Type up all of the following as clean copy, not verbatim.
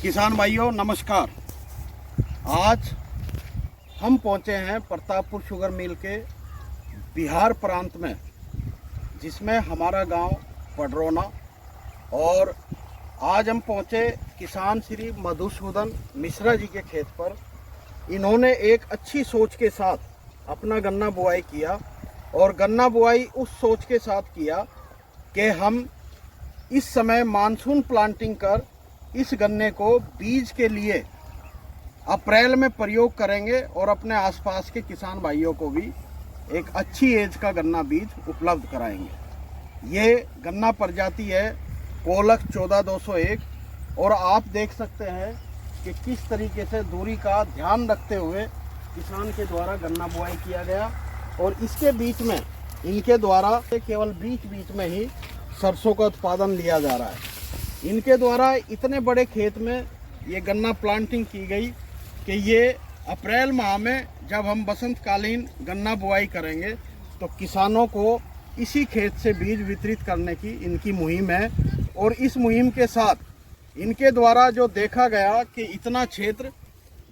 किसान भाइयों नमस्कार। आज हम पहुंचे हैं प्रतापपुर शुगर मिल के बिहार प्रांत में, जिसमें हमारा गांव पडरौना। और आज हम पहुंचे किसान श्री मधुसूदन मिश्रा जी के खेत पर। इन्होंने एक अच्छी सोच के साथ अपना गन्ना बुआई किया, और गन्ना बुआई उस सोच के साथ किया कि हम इस समय मानसून प्लांटिंग कर इस गन्ने को बीज के लिए अप्रैल में प्रयोग करेंगे और अपने आसपास के किसान भाइयों को भी एक अच्छी एज का गन्ना बीज उपलब्ध कराएंगे। ये गन्ना प्रजाति है कोलख 14201, और आप देख सकते हैं कि किस तरीके से दूरी का ध्यान रखते हुए किसान के द्वारा गन्ना बुआई किया गया। और इसके बीच में इनके द्वारा केवल बीच बीच में ही सरसों का उत्पादन लिया जा रहा है। इनके द्वारा इतने बड़े खेत में ये गन्ना प्लांटिंग की गई कि ये अप्रैल माह में जब हम बसंतकालीन गन्ना बुआई करेंगे तो किसानों को इसी खेत से बीज वितरित करने की इनकी मुहिम है। और इस मुहिम के साथ इनके द्वारा जो देखा गया कि इतना क्षेत्र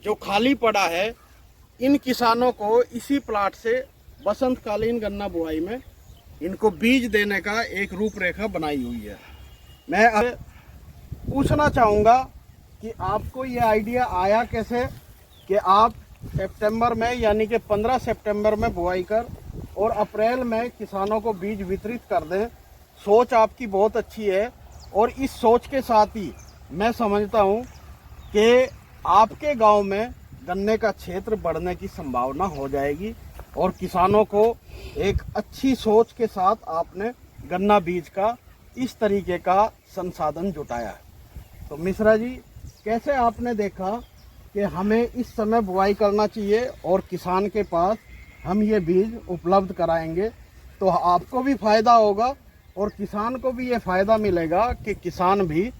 जो खाली पड़ा है, इन किसानों को इसी प्लाट से बसंतकालीन गन्ना बुआई में इनको बीज देने का एक रूपरेखा बनाई हुई है। मैं अब पूछना चाहूँगा कि आपको ये आइडिया आया कैसे कि आप सितंबर में यानी कि 15 सितंबर में बुआई कर और अप्रैल में किसानों को बीज वितरित कर दें। सोच आपकी बहुत अच्छी है, और इस सोच के साथ ही मैं समझता हूँ कि आपके गांव में गन्ने का क्षेत्र बढ़ने की संभावना हो जाएगी, और किसानों को एक अच्छी सोच के साथ आपने गन्ना बीज का इस तरीके का संसाधन जुटाया है। तो मिश्रा जी, कैसे आपने देखा कि हमें इस समय बुआई करना चाहिए और किसान के पास हम ये बीज उपलब्ध कराएंगे तो आपको भी फायदा होगा और किसान को भी ये फायदा मिलेगा कि किसान भी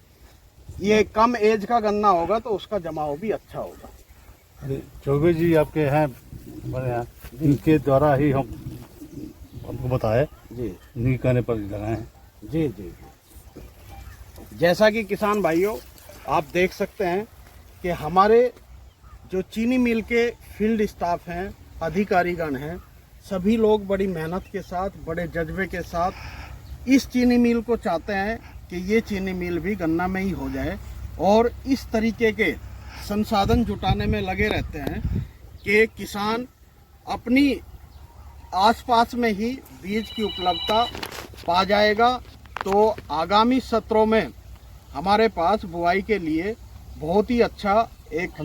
ये कम एज का गन्ना होगा तो उसका जमाव भी अच्छा होगा। अरे चौबे जी आपके हैं बड़े हैं, इनके द्वारा ही हम आपको बताए जी, इन्हीं कहने पर लगाए हैं। जी जी जी। जैसा कि किसान भाइयों आप देख सकते हैं कि हमारे जो चीनी मिल के फील्ड स्टाफ हैं, अधिकारीगण हैं, सभी लोग बड़ी मेहनत के साथ, बड़े जज्बे के साथ इस चीनी मिल को चाहते हैं कि ये चीनी मिल भी गन्ना में ही हो जाए, और इस तरीके के संसाधन जुटाने में लगे रहते हैं कि किसान अपनी आसपास में ही बीज की उपलब्धता पा जाएगा। तो आगामी सत्रों में हमारे पास बुआई के लिए बहुत ही अच्छा एक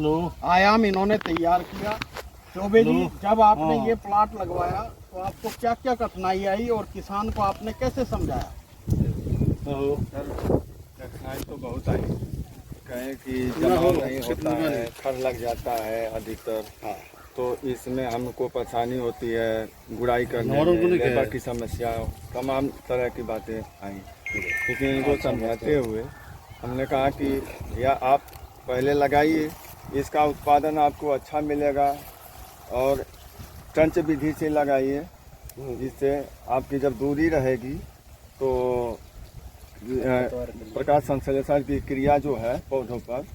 आयाम इन्होंने तैयार किया। चौबे जी, जब आपने ये प्लाट लगवाया तो आपको क्या क्या कठिनाई आई और किसान को आपने कैसे समझाया? तो सर कठिनाई तो बहुत आई, कहें कि जमाव नहीं होता है, खर लग जाता है अधिकतर। हाँ। तो इसमें हमको परेशानी होती है, गुड़ाई करने में लेबर की समस्या, तमाम तरह की बातें आई। लेकिन इनको समझाते हुए हमने कहा कि या आप पहले लगाइए, इसका उत्पादन आपको अच्छा मिलेगा, और टंच विधि से लगाइए, जिससे आपकी जब दूरी रहेगी तो प्रकाश संश्लेषण की क्रिया जो है पौधों पर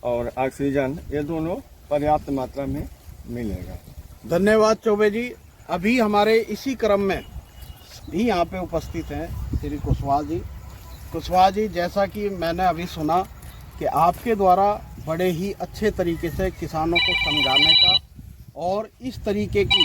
और ऑक्सीजन, ये दोनों पर्याप्त मात्रा में मिलेगा। धन्यवाद चौबे जी। अभी हमारे इसी क्रम में भी यहाँ पे उपस्थित हैं श्री कुशवाहा जी। कुशवाहा जी, जैसा कि मैंने अभी सुना कि आपके द्वारा बड़े ही अच्छे तरीके से किसानों को समझाने का और इस तरीके की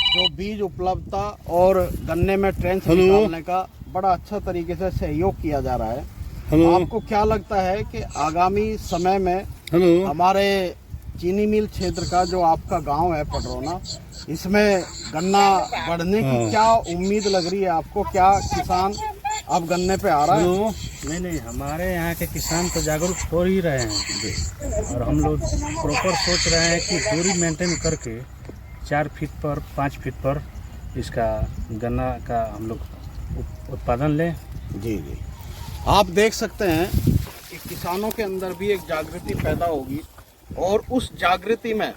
जो बीज उपलब्धता और गन्ने में ट्रेंच निकालने का बड़ा अच्छा तरीके से सहयोग किया जा रहा है। आपको क्या लगता है कि आगामी समय में हमारे चीनी मिल क्षेत्र का जो आपका गांव है पडरौना, इसमें गन्ना बढ़ने की क्या उम्मीद लग रही है आपको? क्या किसान अब गन्ने पे आ रहा है? नहीं, हमारे यहाँ के किसान तो जागरूक हो ही रहे हैं, और हम लोग प्रॉपर सोच रहे हैं कि दूरी मेंटेन करके 4 फीट पर 5 फीट पर इसका गन्ना का हम लोग उत्पादन लें। जी जी, आप देख सकते हैं कि किसानों के अंदर भी एक जागृति पैदा होगी, और उस जागृति में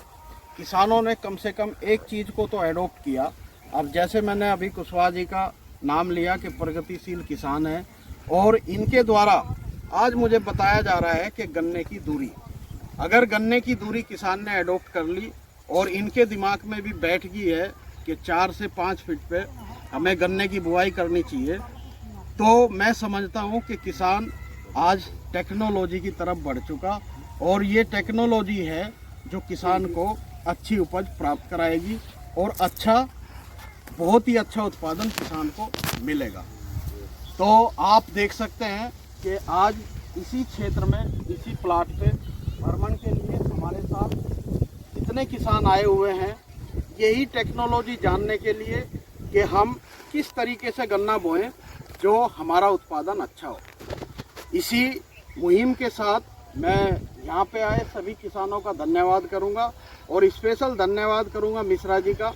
किसानों ने कम से कम एक चीज़ को तो एडॉप्ट किया। अब जैसे मैंने अभी कुशवाहा जी का नाम लिया कि प्रगतिशील किसान है, और इनके द्वारा आज मुझे बताया जा रहा है कि गन्ने की दूरी, अगर गन्ने की दूरी किसान ने अडॉप्ट कर ली और इनके दिमाग में भी बैठ गई है कि 4 से 5 फीट पे हमें गन्ने की बुआई करनी चाहिए, तो मैं समझता हूँ कि किसान आज टेक्नोलॉजी की तरफ बढ़ चुका और ये टेक्नोलॉजी है जो किसान को अच्छी उपज प्राप्त कराएगी और बहुत ही अच्छा उत्पादन किसान को मिलेगा। तो आप देख सकते हैं कि आज इसी क्षेत्र में, इसी प्लाट पे भ्रमण के लिए हमारे साथ इतने किसान आए हुए हैं, यही टेक्नोलॉजी जानने के लिए कि हम किस तरीके से गन्ना बोएं जो हमारा उत्पादन अच्छा हो। इसी मुहिम के साथ मैं यहाँ पे आए सभी किसानों का धन्यवाद करूँगा और स्पेशल धन्यवाद करूँगा मिश्रा जी का,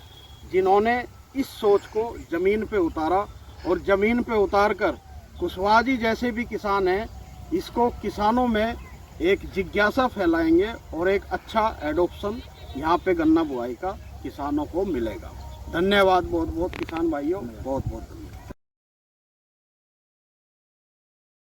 जिन्होंने इस सोच को ज़मीन पे उतारा और ज़मीन पे उतार कर कुशवाहा जी जैसे भी किसान हैं, इसको किसानों में एक जिज्ञासा फैलाएंगे और एक अच्छा एडॉप्शन यहाँ पे गन्ना बुआई का किसानों को मिलेगा। धन्यवाद बहुत बहुत किसान भाइयों, बहुत बहुत धन्यवाद।